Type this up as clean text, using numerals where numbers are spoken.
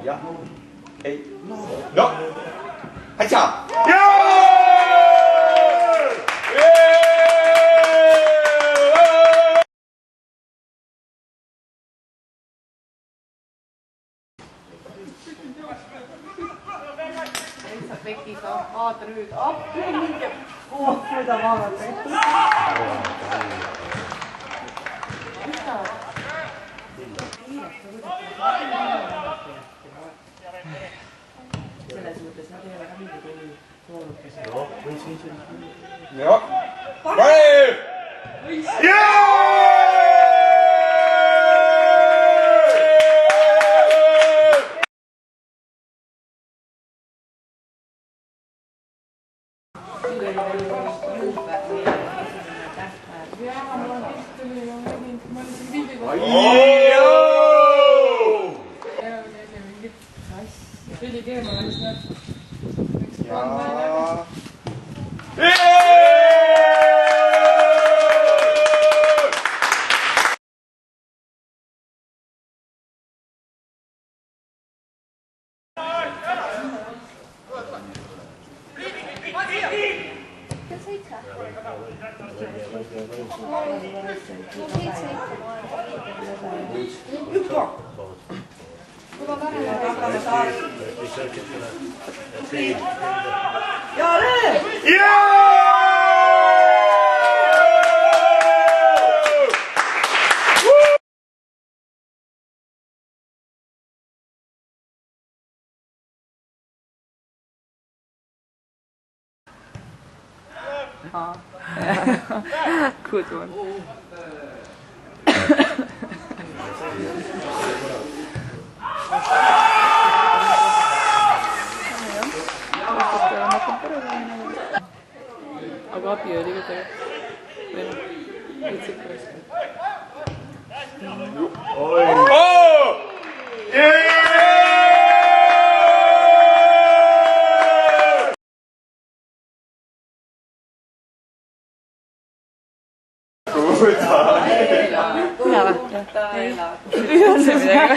Ja. Ei. No. Hacha. Lihtsalt pekis vaata nüüd appi mingi mida vaadata. Selles mõttes nad ei ole ka mingi toolukese. Joo. Vai! Good one. Aga abi oli ka tegelikult. Või noh, üldse ikka raske. Hea või? Üldse midagi.